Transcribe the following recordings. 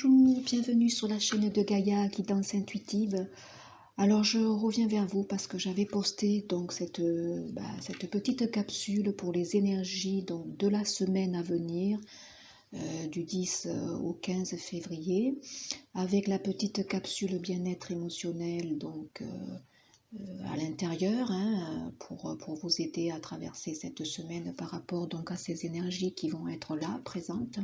Bonjour, bienvenue sur la chaîne de Gaïa Guidance Intuitive. Alors je reviens vers vous parce que j'avais posté donc cette petite capsule pour les énergies donc, de la semaine à venir, du 10 au 15 février, avec la petite capsule bien-être émotionnel donc à l'intérieur pour vous aider à traverser cette semaine par rapport donc à ces énergies qui vont être là, présentes.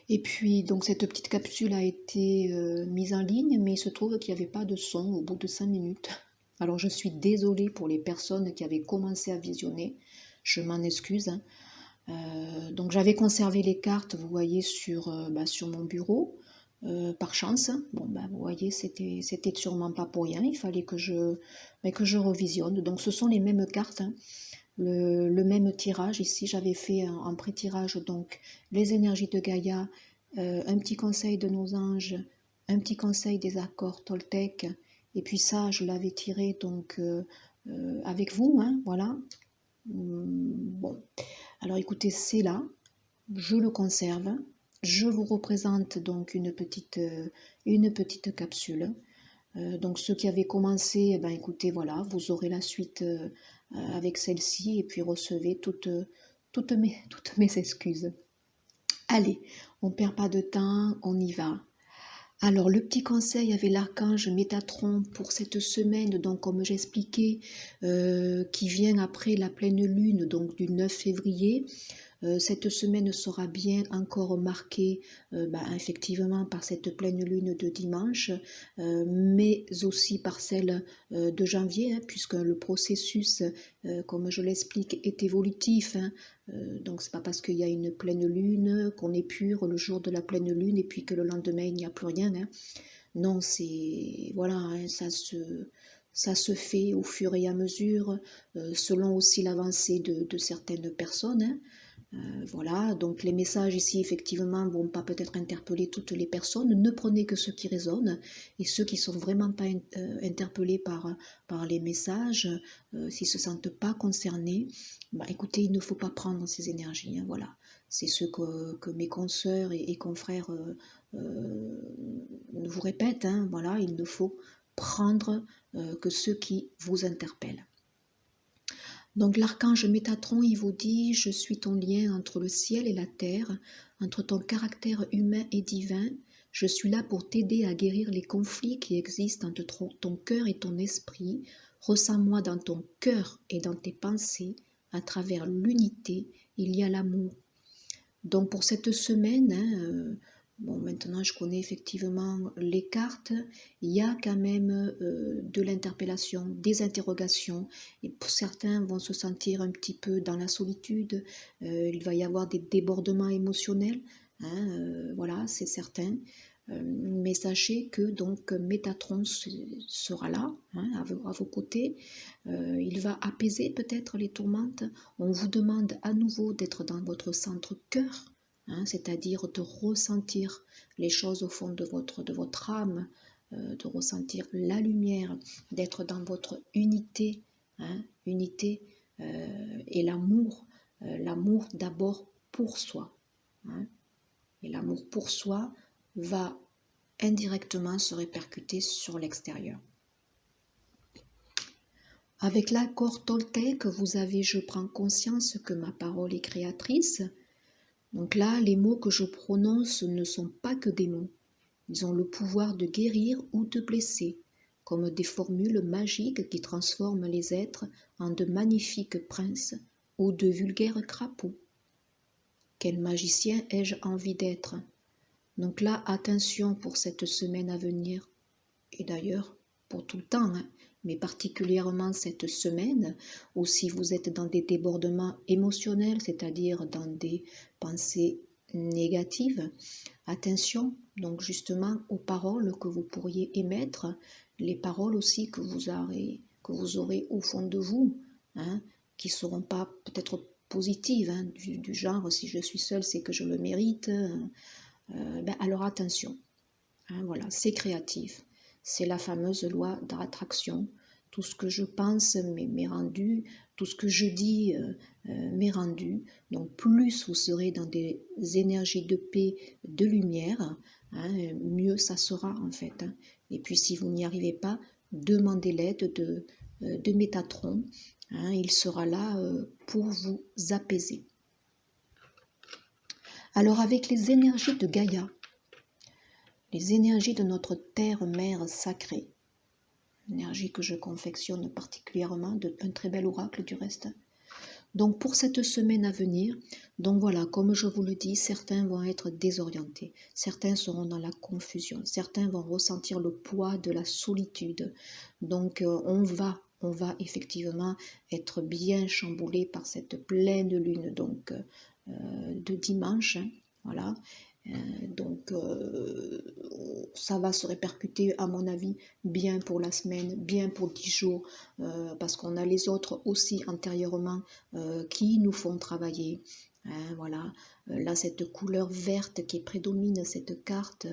Et puis, donc cette petite capsule a été mise en ligne, mais il se trouve qu'il n'y avait pas de son au bout de 5 minutes. Alors je suis désolée pour les personnes qui avaient commencé à visionner, je m'en excuse. Donc j'avais conservé les cartes, vous voyez, sur mon bureau, par chance. Bon, vous voyez, c'était sûrement pas pour rien, il fallait que je revisionne. Donc ce sont les mêmes cartes, le même tirage. Ici, j'avais fait un pré-tirage, donc les énergies de Gaïa, un petit conseil de nos anges, un petit conseil des accords Toltec, et puis ça, je l'avais tiré donc avec vous, voilà. Bon, alors écoutez, c'est là, je le conserve, je vous représente donc une petite capsule. Donc ceux qui avaient commencé, écoutez, voilà, vous aurez la suite avec celle-ci, et puis recevez toutes mes excuses. Allez, on ne perd pas de temps, on y va. Alors, le petit conseil avec l'archange Métatron pour cette semaine, donc comme j'expliquais, qui vient après la pleine lune, donc du 9 février. Cette semaine sera bien encore marquée effectivement par cette pleine lune de dimanche, mais aussi par celle de janvier, puisque le processus, comme je l'explique, est évolutif. Donc c'est pas parce qu'il y a une pleine lune qu'on épure le jour de la pleine lune et puis que le lendemain il n'y a plus rien. Non, c'est voilà, ça se fait au fur et à mesure, selon aussi l'avancée de certaines personnes. Voilà, donc les messages ici effectivement ne vont pas peut-être interpeller toutes les personnes, ne prenez que ceux qui résonnent, et ceux qui ne sont vraiment pas interpellés par les messages, s'ils ne se sentent pas concernés, écoutez, il ne faut pas prendre ces énergies, voilà. C'est ce que mes consoeurs et confrères vous répètent, voilà, il ne faut prendre que ceux qui vous interpellent. Donc l'archange Métatron, il vous dit, je suis ton lien entre le ciel et la terre, entre ton caractère humain et divin. Je suis là pour t'aider à guérir les conflits qui existent entre ton cœur et ton esprit. Ressens-moi dans ton cœur et dans tes pensées. À travers l'unité, il y a l'amour. Donc pour cette semaine, maintenant je connais effectivement les cartes, il y a quand même de l'interpellation, des interrogations, et pour certains vont se sentir un petit peu dans la solitude, il va y avoir des débordements émotionnels, voilà, c'est certain. Mais sachez que donc Métatron sera là, à vos côtés. Il va apaiser peut-être les tourmentes. On vous demande à nouveau d'être dans votre centre cœur, c'est-à-dire de ressentir les choses au fond de votre âme, de ressentir la lumière, d'être dans votre unité, unité et l'amour d'abord pour soi. Et l'amour pour soi va indirectement se répercuter sur l'extérieur. Avec l'accord Toltec, vous avez, je prends conscience que ma parole est créatrice. Donc là, les mots que je prononce ne sont pas que des mots. Ils ont le pouvoir de guérir ou de blesser, comme des formules magiques qui transforment les êtres en de magnifiques princes ou de vulgaires crapauds. Quel magicien ai-je envie d'être ? Donc là, attention pour cette semaine à venir, et d'ailleurs pour tout le temps, mais particulièrement cette semaine, ou si vous êtes dans des débordements émotionnels, c'est-à-dire dans des pensées négatives, attention donc justement aux paroles que vous pourriez émettre, les paroles aussi que vous aurez au fond de vous, qui ne seront pas peut-être positives, du genre si je suis seule c'est que je le mérite, alors attention, voilà, c'est créatif, c'est la fameuse loi d'attraction. tout ce que je pense m'est rendu, tout ce que je dis m'est rendu. Donc plus vous serez dans des énergies de paix, de lumière, hein, mieux ça sera en fait. Hein. Et puis si vous n'y arrivez pas, demandez l'aide de Métatron. Hein, il sera là pour vous apaiser. Alors avec les énergies de Gaïa, les énergies de notre terre-mère sacrée, énergie que je confectionne particulièrement, un très bel oracle du reste. Donc pour cette semaine à venir, donc voilà, comme je vous le dis, certains vont être désorientés, certains seront dans la confusion, certains vont ressentir le poids de la solitude. Donc on va effectivement être bien chamboulé par cette pleine lune donc de dimanche, hein, voilà. Donc ça va se répercuter à mon avis bien pour la semaine, bien pour 10 jours, parce qu'on a les autres aussi antérieurement qui nous font travailler. Hein, voilà, là cette couleur verte qui prédomine cette carte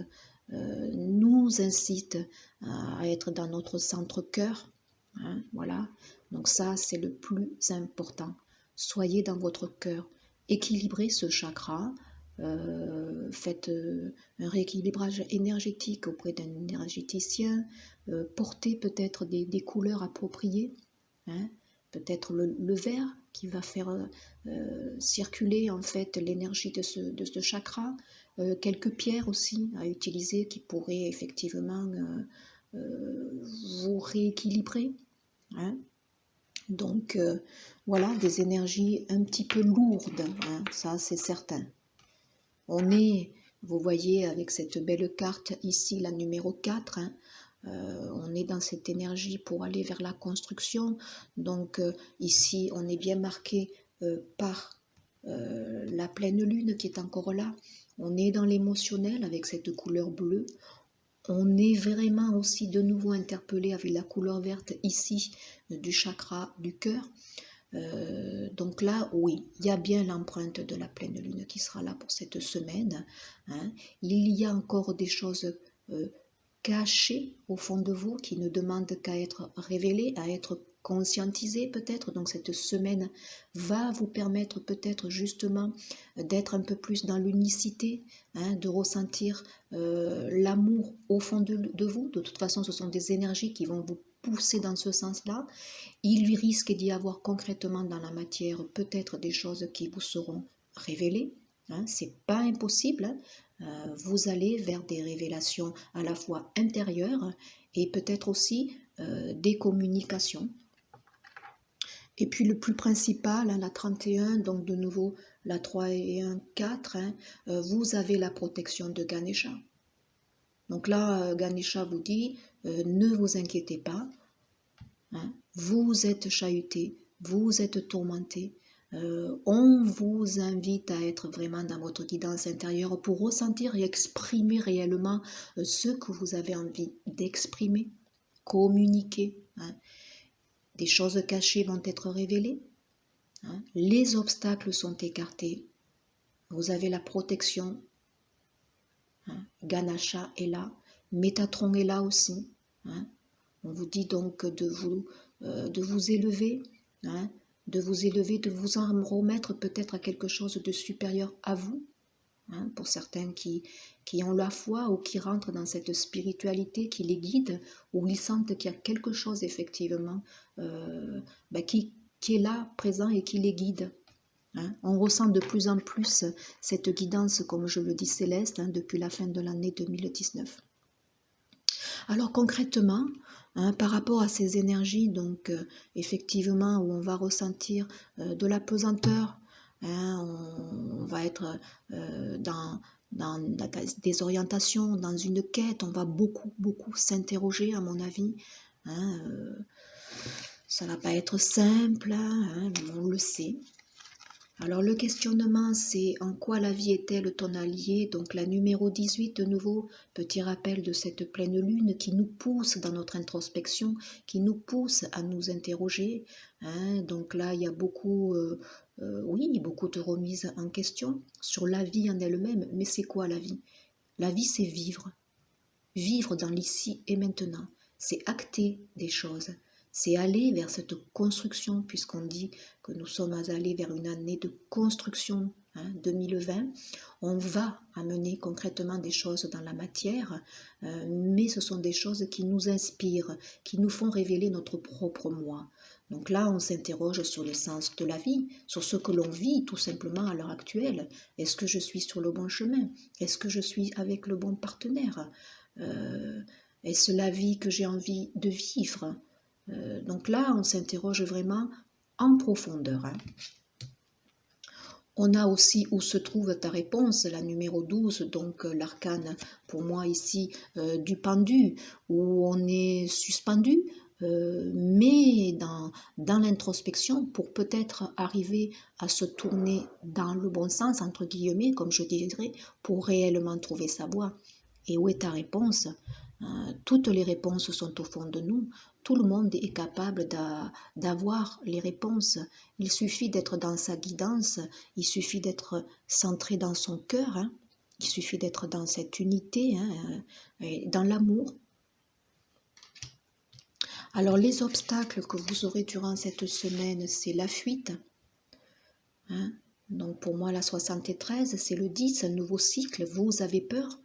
nous incite à être dans notre centre-cœur. Hein, voilà, donc ça c'est le plus important. Soyez dans votre cœur, équilibrez ce chakra. Faites un rééquilibrage énergétique auprès d'un énergéticien, portez peut-être des couleurs appropriées, hein, peut-être le vert qui va faire circuler en fait l'énergie de ce chakra, quelques pierres aussi à utiliser qui pourraient effectivement vous rééquilibrer. Hein. Donc voilà, des énergies un petit peu lourdes, hein, ça c'est certain. On est, vous voyez avec cette belle carte ici, la numéro 4, hein, on est dans cette énergie pour aller vers la construction. Donc ici, on est bien marqué par la pleine lune qui est encore là. On est dans l'émotionnel avec cette couleur bleue. On est vraiment aussi de nouveau interpellé avec la couleur verte ici du chakra du cœur. Donc là, oui, il y a bien l'empreinte de la pleine lune qui sera là pour cette semaine. Hein. Il y a encore des choses cachées au fond de vous qui ne demandent qu'à être révélées, à être conscientisées peut-être. Donc cette semaine va vous permettre peut-être justement d'être un peu plus dans l'unicité, hein, de ressentir l'amour au fond de vous. De toute façon, ce sont des énergies qui vont vous pousser dans ce sens-là. Il lui risque d'y avoir concrètement dans la matière peut-être des choses qui vous seront révélées. Hein, c'est pas impossible. Hein. Vous allez vers des révélations à la fois intérieures et peut-être aussi des communications. Et puis le plus principal, hein, la 31, donc de nouveau la 3 et 1, 4, hein, vous avez la protection de Ganesha. Donc là, Ganesha vous dit, ne vous inquiétez pas, hein, vous êtes chahuté, vous êtes tourmenté. On vous invite à être vraiment dans votre guidance intérieure pour ressentir et exprimer réellement ce que vous avez envie d'exprimer, communiquer. Hein. Des choses cachées vont être révélées. Hein. Les obstacles sont écartés. Vous avez la protection. Hein. Ganesha est là. Métatron est là aussi. Hein. On vous dit donc de vous élever, hein, de vous en remettre peut-être à quelque chose de supérieur à vous. Hein, pour certains qui ont la foi ou qui rentrent dans cette spiritualité qui les guide, où ils sentent qu'il y a quelque chose effectivement qui est là, présent et qui les guide. Hein. On ressent de plus en plus cette guidance, comme je le dis, céleste, hein, depuis la fin de l'année 2019. Alors concrètement, hein, par rapport à ces énergies, donc effectivement, où on va ressentir de la pesanteur, hein, on va être dans des orientations, dans une quête, on va beaucoup s'interroger à mon avis. Hein, ça ne va pas être simple, hein, on le sait. Alors le questionnement, c'est en quoi la vie est-elle ton allié? Donc la numéro 18, de nouveau, petit rappel de cette pleine lune qui nous pousse dans notre introspection, qui nous pousse à nous interroger. Hein. Donc là, il y a beaucoup de remises en question sur la vie en elle-même. Mais c'est quoi la vie? La vie, c'est vivre. Vivre dans l'ici et maintenant. C'est acter des choses. c'est aller vers cette construction, puisqu'on dit que nous sommes allés vers une année de construction, 2020. On va amener concrètement des choses dans la matière, mais ce sont des choses qui nous inspirent, qui nous font révéler notre propre moi. Donc là, on s'interroge sur le sens de la vie, sur ce que l'on vit tout simplement à l'heure actuelle. Est-ce que je suis sur le bon chemin? Est-ce que je suis avec le bon partenaire? Est-ce la vie que j'ai envie de vivre? Donc là, on s'interroge vraiment en profondeur. On a aussi où se trouve ta réponse, la numéro 12, donc l'arcane pour moi ici du pendu, où on est suspendu, mais dans l'introspection pour peut-être arriver à se tourner dans le bon sens, entre guillemets, comme je dirais, pour réellement trouver sa voie. Et où est ta réponse? Toutes les réponses sont au fond de nous. Tout le monde est capable d'avoir les réponses. Il suffit d'être dans sa guidance, il suffit d'être centré dans son cœur, il suffit d'être dans cette unité, dans l'amour. Alors les obstacles que vous aurez durant cette semaine, c'est la fuite. Donc pour moi la 73, c'est le 10, un nouveau cycle, vous avez peur.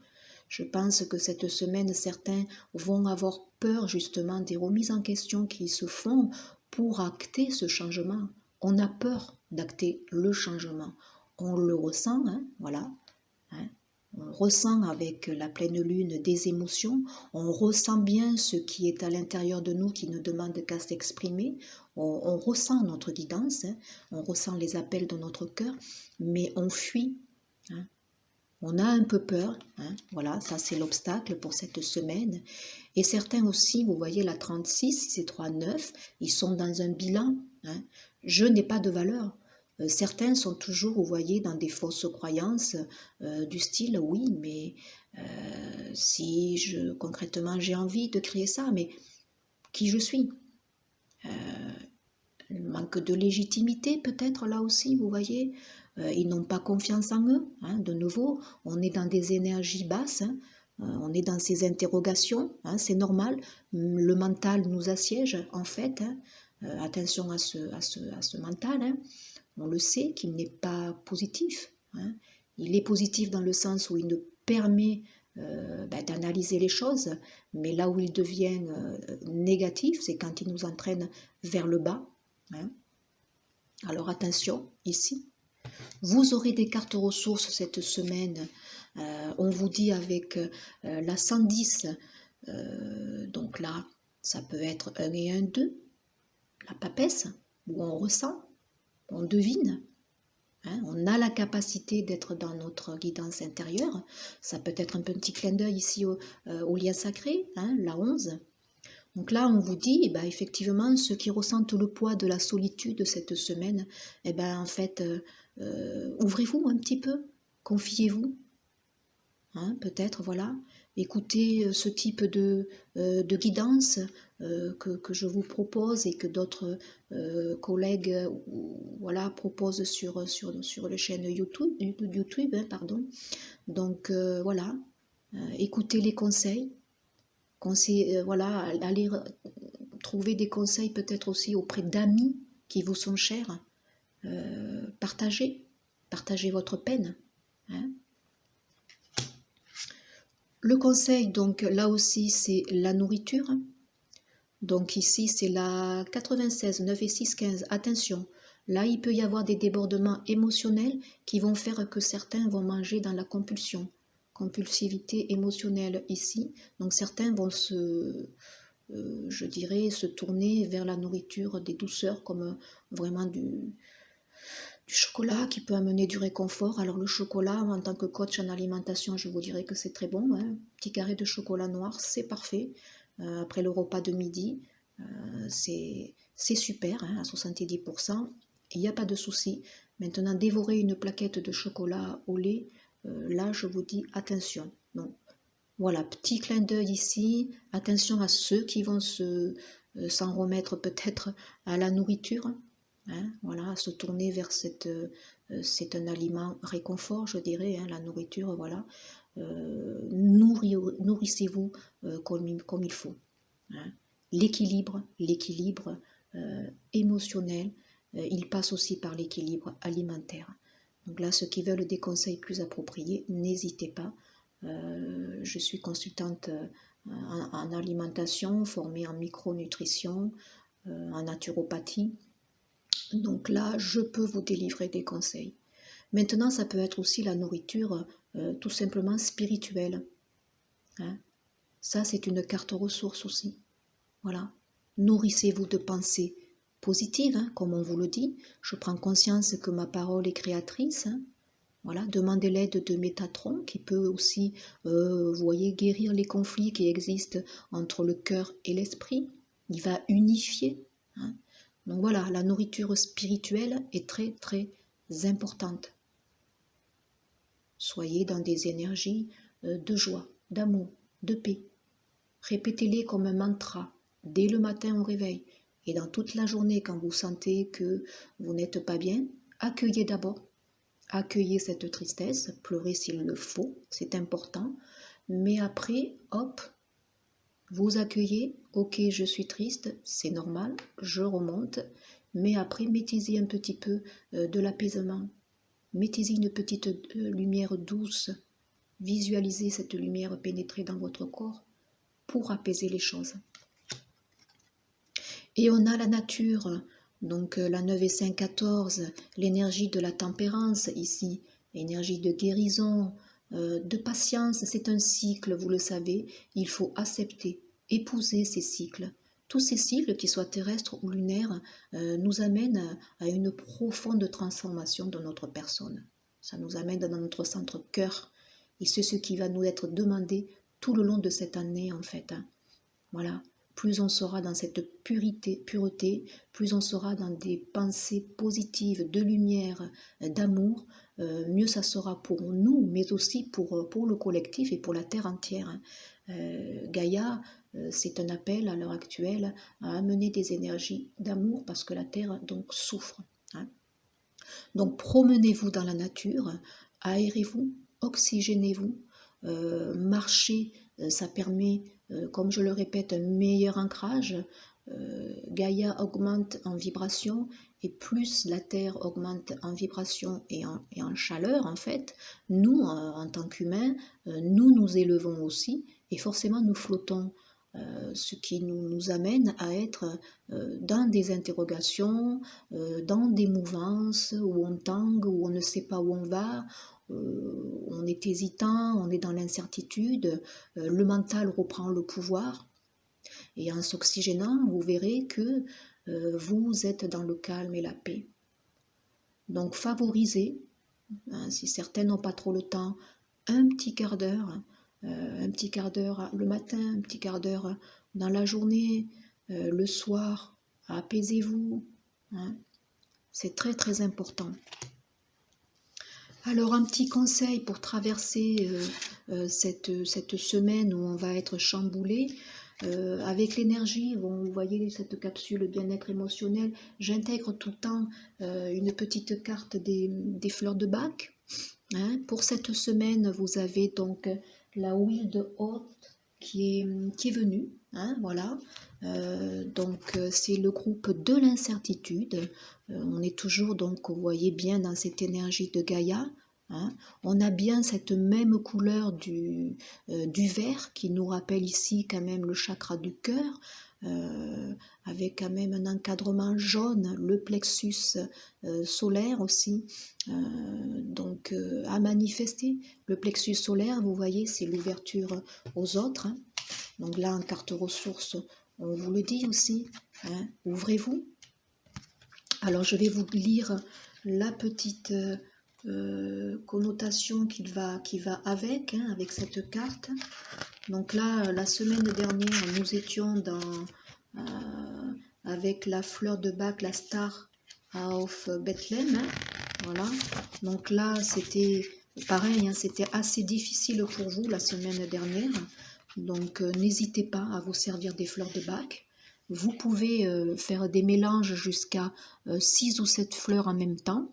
Je pense que cette semaine, certains vont avoir peur justement des remises en question qui se font pour acter ce changement. On a peur d'acter le changement. On le ressent, voilà. On ressent avec la pleine lune des émotions. On ressent bien ce qui est à l'intérieur de nous qui ne demande qu'à s'exprimer. On ressent notre guidance, on ressent les appels de notre cœur, mais on fuit. On a un peu peur, voilà, ça c'est l'obstacle pour cette semaine. Et certains aussi, vous voyez la 36, c'est 3, 9, ils sont dans un bilan. Je n'ai pas de valeur. Certains sont toujours, vous voyez, dans des fausses croyances du style, oui, mais si concrètement j'ai envie de créer ça, mais qui je suis? Manque de légitimité peut-être là aussi, vous voyez. Ils n'ont pas confiance en eux. De nouveau, on est dans des énergies basses, on est dans ces interrogations, c'est normal. Le mental nous assiège en fait. Attention à ce mental. On le sait qu'il n'est pas positif. Il est positif dans le sens où il nous permet d'analyser les choses, mais là où il devient négatif, c'est quand il nous entraîne vers le bas. Alors attention, ici, vous aurez des cartes ressources cette semaine. On vous dit avec la 110, donc là, ça peut être 1 et 1, 2, la papesse, où on ressent, on devine. On a la capacité d'être dans notre guidance intérieure. Ça peut être un petit clin d'œil ici au lien sacré, la 11. Donc là, on vous dit, effectivement, ceux qui ressentent le poids de la solitude cette semaine, en fait, ouvrez-vous un petit peu, confiez-vous, peut-être, voilà, écoutez ce type de guidance que je vous propose et que d'autres collègues voilà, proposent sur les chaînes YouTube, pardon. Donc voilà, écoutez les conseils. Voilà, aller trouver des conseils peut-être aussi auprès d'amis qui vous sont chers. Partagez votre peine. Le conseil, donc là aussi, c'est la nourriture. Donc ici, c'est la 96, 9 et 6, 15. Attention, là, il peut y avoir des débordements émotionnels qui vont faire que certains vont manger dans la compulsion. Compulsivité émotionnelle ici. Donc certains vont je dirais, se tourner vers la nourriture des douceurs comme vraiment du chocolat qui peut amener du réconfort. Alors le chocolat, en tant que coach en alimentation, je vous dirais que c'est très bon. Petit carré de chocolat noir, c'est parfait. Après le repas de midi, c'est super, à 70%. Il n'y a pas de souci. Maintenant, dévorer une plaquette de chocolat au lait, là, je vous dis attention. Non. Voilà, petit clin d'œil ici. Attention à ceux qui vont s'en remettre peut-être à la nourriture. Voilà, se tourner vers c'est un aliment réconfort, je dirais, la nourriture, voilà. Nourrissez-vous comme il faut. l'équilibre émotionnel, il passe aussi par l'équilibre alimentaire. Donc là, ceux qui veulent des conseils plus appropriés, n'hésitez pas. Je suis consultante en alimentation, formée en micronutrition, en naturopathie. Donc là, je peux vous délivrer des conseils. Maintenant, ça peut être aussi la nourriture tout simplement spirituelle. Hein. Ça, c'est une carte ressource aussi. Voilà. Nourrissez-vous de pensées positives, hein, comme on vous le dit. Je prends conscience que ma parole est créatrice. Hein. Voilà. Demandez l'aide de Métatron, qui peut aussi, vous voyez, guérir les conflits qui existent entre le cœur et l'esprit. Il va unifier. Hein. Donc voilà, la nourriture spirituelle est très, très importante. Soyez dans des énergies de joie, d'amour, de paix. Répétez-les comme un mantra dès le matin au réveil et dans toute la journée quand vous sentez que vous n'êtes pas bien. Accueillez d'abord, accueillez cette tristesse, pleurez s'il le faut, c'est important. Mais après, hop, vous accueillez, ok, je suis triste, c'est normal, je remonte. Mais après, mettez-y un petit peu de l'apaisement. Mettez-y une petite lumière douce. Visualisez cette lumière pénétrer dans votre corps pour apaiser les choses. Et on a la nature, donc la 9 et 5, 14, l'énergie de la tempérance ici, l'énergie de guérison, de patience, c'est un cycle, vous le savez, il faut accepter, épouser ces cycles. Tous ces cycles, qu'ils soient terrestres ou lunaires, nous amènent à une profonde transformation de notre personne. Ça nous amène dans notre centre cœur. Et c'est ce qui va nous être demandé tout le long de cette année, en fait. Voilà. Plus on sera dans cette pureté, plus on sera dans des pensées positives, de lumière, d'amour, mieux ça sera pour nous, mais aussi pour le collectif et pour la Terre entière. Gaïa, c'est un appel à l'heure actuelle à amener des énergies d'amour parce que la Terre donc souffre. Hein. Donc promenez-vous dans la nature, aérez-vous, oxygénez-vous, marchez, ça permet, comme je le répète, un meilleur ancrage. Gaïa augmente en vibration et plus la Terre augmente en vibration et en chaleur en fait, nous en tant qu'humains, nous élevons aussi et forcément nous flottons. Ce qui nous amène à être dans des interrogations, dans des mouvances où on tangue, où on ne sait pas où on va, on est hésitant, on est dans l'incertitude, le mental reprend le pouvoir. Et en s'oxygénant, vous verrez que vous êtes dans le calme et la paix. Donc favorisez, hein, si certains n'ont pas trop le temps, un petit quart d'heure le matin, un petit quart d'heure dans la journée, le soir, apaisez-vous. Hein. C'est très très important. Alors un petit conseil pour traverser cette semaine où on va être chamboulé, avec l'énergie, bon, vous voyez cette capsule bien-être émotionnel, j'intègre tout le temps une petite carte des fleurs de Bach. Hein. Pour cette semaine, vous avez donc la Wheel de Haute qui est venue. Hein, voilà. Donc c'est le groupe de l'incertitude. On est toujours, donc, vous voyez bien, dans cette énergie de Gaïa. Hein. On a bien cette même couleur du vert qui nous rappelle ici quand même le chakra du cœur, avec quand même un encadrement jaune, le plexus solaire aussi, donc à manifester. Le plexus solaire, vous voyez, c'est l'ouverture aux autres. Hein. Donc là, en carte ressources, on vous le dit aussi, hein, ouvrez-vous. Alors je vais vous lire la petite connotation qui va avec, hein, avec cette carte. Donc là, la semaine dernière, nous étions avec la fleur de Bach, la Star of Bethlehem. Hein, voilà. Donc là, c'était pareil, hein, c'était assez difficile pour vous la semaine dernière. Donc n'hésitez pas à vous servir des fleurs de Bach. Vous pouvez faire des mélanges jusqu'à 6 ou 7 fleurs en même temps.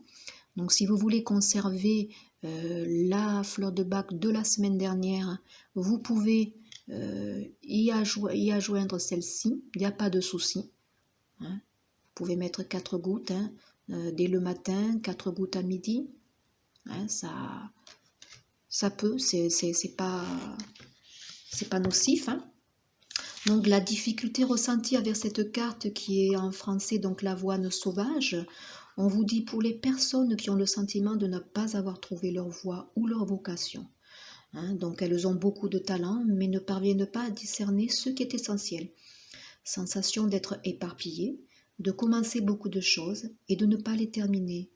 Donc si vous voulez conserver la fleur de Bach de la semaine dernière, vous pouvez y adjoindre celle-ci, il n'y a pas de souci. Hein. Vous pouvez mettre 4 gouttes hein, dès le matin, 4 gouttes à midi. Hein, ça peut, c'est pas nocif. Hein. Donc la difficulté ressentie avec cette carte qui est en français, donc l'avoine sauvage, on vous dit pour les personnes qui ont le sentiment de ne pas avoir trouvé leur voie ou leur vocation. Hein, donc elles ont beaucoup de talent mais ne parviennent pas à discerner ce qui est essentiel. Sensation d'être éparpillées, de commencer beaucoup de choses et de ne pas les terminer.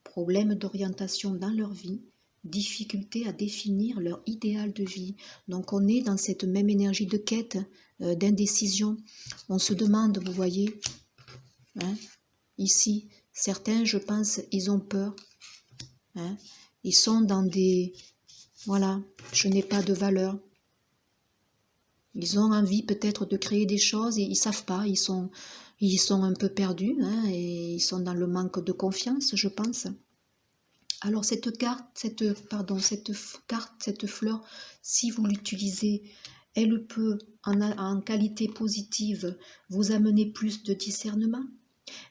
Problème d'orientation dans leur vie, difficulté à définir leur idéal de vie. Donc on est dans cette même énergie de quête, d'indécision. On se demande, vous voyez, hein, ici, certains, je pense, ils ont peur. Hein, ils sont dans des... Voilà, je n'ai pas de valeur. Ils ont envie peut-être de créer des choses et ils ne savent pas, ils sont un peu perdus hein, et ils sont dans le manque de confiance, je pense. Alors cette carte, cette fleur, si vous l'utilisez, elle peut, en qualité positive, vous amener plus de discernement.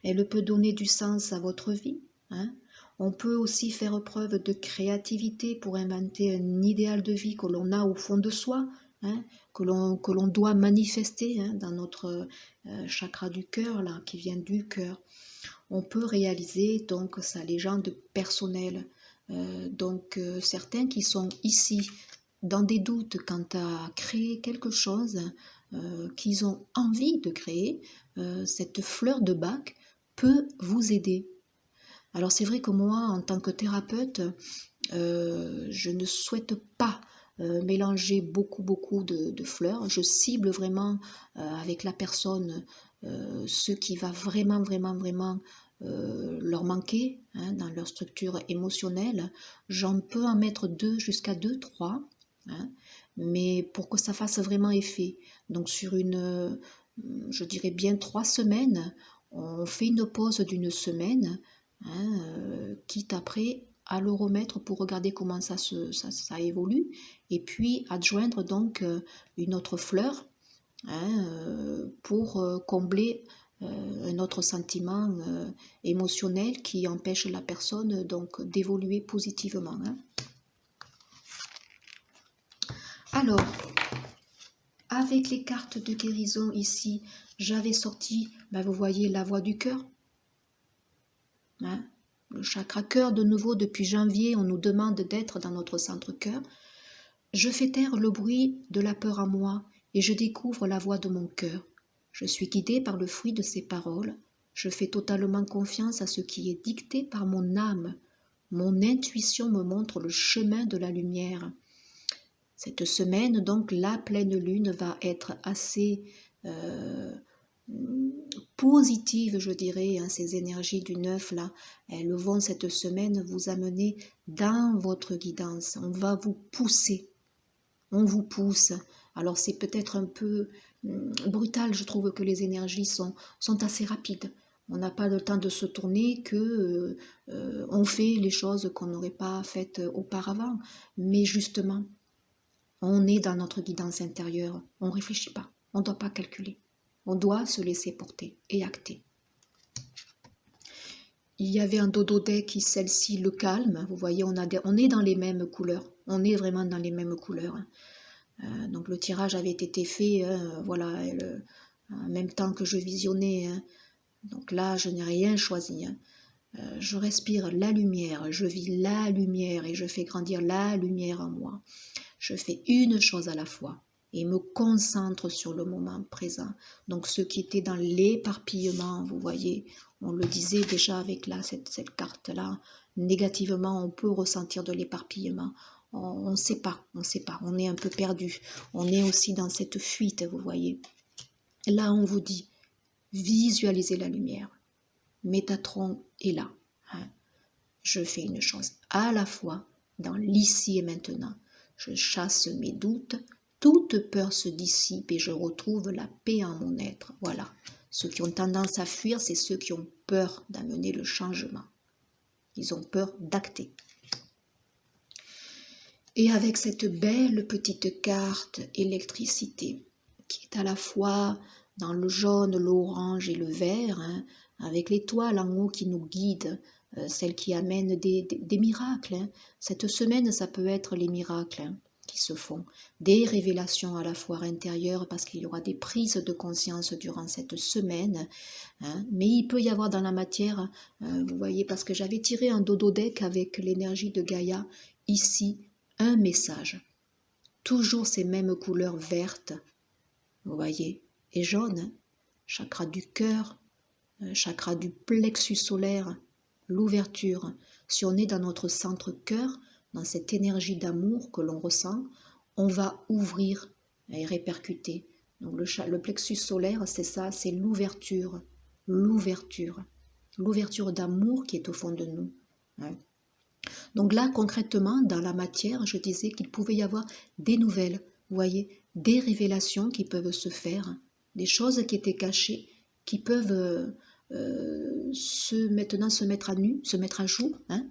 Elle peut donner du sens à votre vie. Hein. On peut aussi faire preuve de créativité pour inventer un idéal de vie que l'on a au fond de soi, hein, que l'on doit manifester hein, dans notre chakra du cœur, là, qui vient du cœur. On peut réaliser donc sa légende personnelle. Certains qui sont ici dans des doutes quant à créer quelque chose qu'ils ont envie de créer, cette fleur de bac peut vous aider. Alors c'est vrai que moi, en tant que thérapeute, je ne souhaite pas mélanger beaucoup de fleurs. Je cible vraiment avec la personne ce qui va vraiment leur manquer hein, dans leur structure émotionnelle. J'en peux en mettre 2 jusqu'à 2, 3, hein, mais pour que ça fasse vraiment effet. Donc sur je dirais bien 3 semaines, on fait une pause d'une semaine, hein, quitte après à le remettre pour regarder comment ça évolue, et puis adjoindre donc une autre fleur hein, pour combler un autre sentiment émotionnel qui empêche la personne donc d'évoluer positivement. Hein. Alors, avec les cartes de guérison ici, j'avais sorti, vous voyez, la voix du cœur. Hein, le chakra cœur, de nouveau, depuis janvier, on nous demande d'être dans notre centre cœur. Je fais taire le bruit de la peur en moi et je découvre la voix de mon cœur. Je suis guidée par le fruit de ses paroles. Je fais totalement confiance à ce qui est dicté par mon âme. Mon intuition me montre le chemin de la lumière. Cette semaine, donc, la pleine lune va être assez positive, je dirais. Hein, ces énergies du 9, là, elles vont cette semaine vous amener dans votre guidance. On va vous pousser. On vous pousse. Alors c'est peut-être un peu brutal, je trouve que les énergies sont assez rapides. On n'a pas le temps de se tourner que on fait les choses qu'on n'aurait pas faites auparavant. Mais justement, on est dans notre guidance intérieure. On ne réfléchit pas. On ne doit pas calculer. On doit se laisser porter et acter. Il y avait un dodo deck qui, celle-ci, le calme. Vous voyez, on est dans les mêmes couleurs. On est vraiment dans les mêmes couleurs. Donc le tirage avait été fait, voilà, en même temps que je visionnais. Hein. Donc là, je n'ai rien choisi. Hein. Je respire la lumière, je vis la lumière et je fais grandir la lumière en moi. Je fais une chose à la fois et me concentre sur le moment présent. Donc ce qui était dans l'éparpillement, vous voyez, on le disait déjà avec cette carte-là, négativement, on peut ressentir de l'éparpillement. On ne sait pas, on est un peu perdu. On est aussi dans cette fuite, vous voyez. Là, on vous dit, visualisez la lumière. Métatron est là. Hein. Je fais une chose à la fois, dans l'ici et maintenant. Je chasse mes doutes, toute peur se dissipe et je retrouve la paix en mon être. Voilà. Ceux qui ont tendance à fuir, c'est ceux qui ont peur d'amener le changement. Ils ont peur d'acter. Et avec cette belle petite carte électricité, qui est à la fois dans le jaune, l'orange et le vert, hein, avec l'étoile en haut qui nous guide, celle qui amène des miracles. Hein. Cette semaine, ça peut être les miracles hein, qui se font, des révélations à la fois intérieures, parce qu'il y aura des prises de conscience durant cette semaine, hein, mais il peut y avoir dans la matière, vous voyez, parce que j'avais tiré un dodo deck avec l'énergie de Gaïa, ici, un message. Toujours ces mêmes couleurs vertes, vous voyez, et jaune, hein, chakra du cœur, chakra du plexus solaire, l'ouverture. Si on est dans notre centre cœur, dans cette énergie d'amour que l'on ressent, on va ouvrir et répercuter. Donc le plexus solaire, c'est ça, c'est l'ouverture, l'ouverture, l'ouverture d'amour qui est au fond de nous. Hein. Donc là, concrètement, dans la matière, je disais qu'il pouvait y avoir des nouvelles, vous voyez, des révélations qui peuvent se faire, des choses qui étaient cachées, qui peuvent maintenant se mettre à nu, se mettre à jour, hein,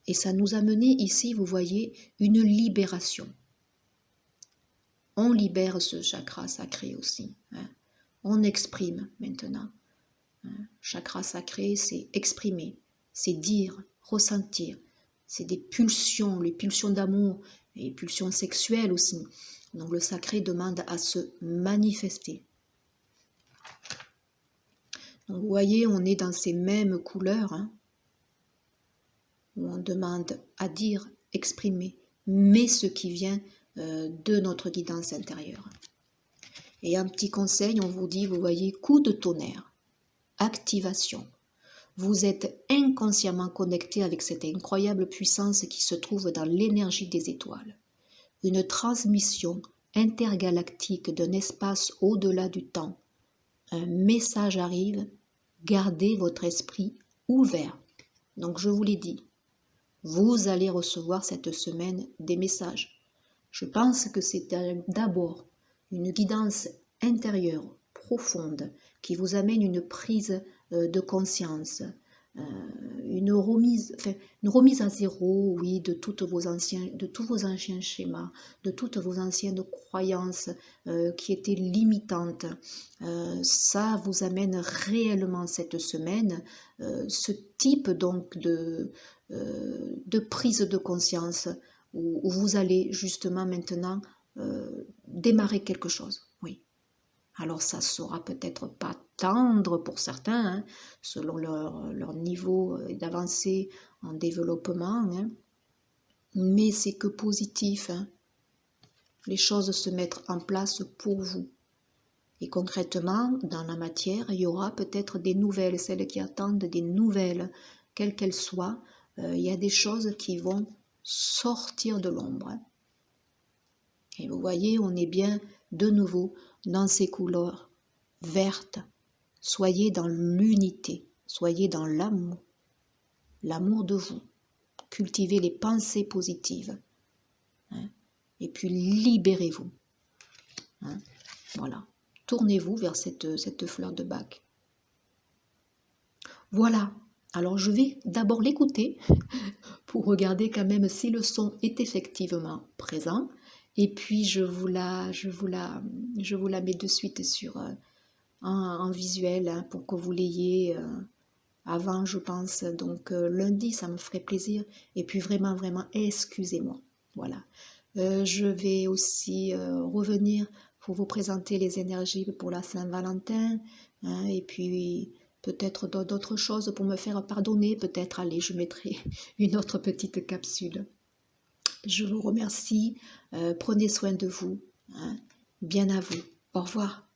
et ça nous a mené ici, vous voyez, une libération. On libère ce chakra sacré aussi. Hein. On exprime maintenant. Hein. Chakra sacré, c'est exprimer, c'est dire, ressentir. C'est des pulsions, les pulsions d'amour, et les pulsions sexuelles aussi. Donc le sacré demande à se manifester. Donc vous voyez, on est dans ces mêmes couleurs, hein, où on demande à dire, exprimer, mais ce qui vient de notre guidance intérieure. Et un petit conseil, on vous dit, vous voyez, coup de tonnerre, activation. Vous êtes inconsciemment connecté avec cette incroyable puissance qui se trouve dans l'énergie des étoiles. Une transmission intergalactique d'un espace au-delà du temps. Un message arrive, gardez votre esprit ouvert. Donc je vous l'ai dit, vous allez recevoir cette semaine des messages. Je pense que c'est d'abord une guidance intérieure, profonde, qui vous amène une prise de conscience, une remise à zéro, oui, de tous vos anciens schémas, de toutes vos anciennes croyances qui étaient limitantes. Ça vous amène réellement cette semaine ce type donc de prise de conscience où vous allez justement maintenant démarrer quelque chose. Oui. Alors ça sera peut-être pas tendre pour certains, hein, selon leur niveau d'avancée en développement, hein, mais c'est que positif. Hein. Les choses se mettent en place pour vous. Et concrètement, dans la matière, il y aura peut-être des nouvelles, celles qui attendent des nouvelles, quelles qu'elles soient. Il y a des choses qui vont sortir de l'ombre. Hein. Et vous voyez, on est bien de nouveau dans ces couleurs vertes. Soyez dans l'unité, soyez dans l'amour de vous. Cultivez les pensées positives. Hein, et puis libérez-vous. Hein, voilà. Tournez-vous vers cette fleur de bac. Voilà. Alors je vais d'abord l'écouter pour regarder quand même si le son est effectivement présent. Et puis je vous la mets de suite sur en visuel hein, pour que vous l'ayez avant, je pense. Donc lundi, ça me ferait plaisir. Et puis vraiment, excusez-moi. Voilà. Je vais aussi revenir pour vous présenter les énergies pour la Saint-Valentin. Hein, et puis peut-être d'autres choses pour me faire pardonner. Peut-être, allez, je mettrai une autre petite capsule. Je vous remercie. Prenez soin de vous. Hein, bien à vous. Au revoir.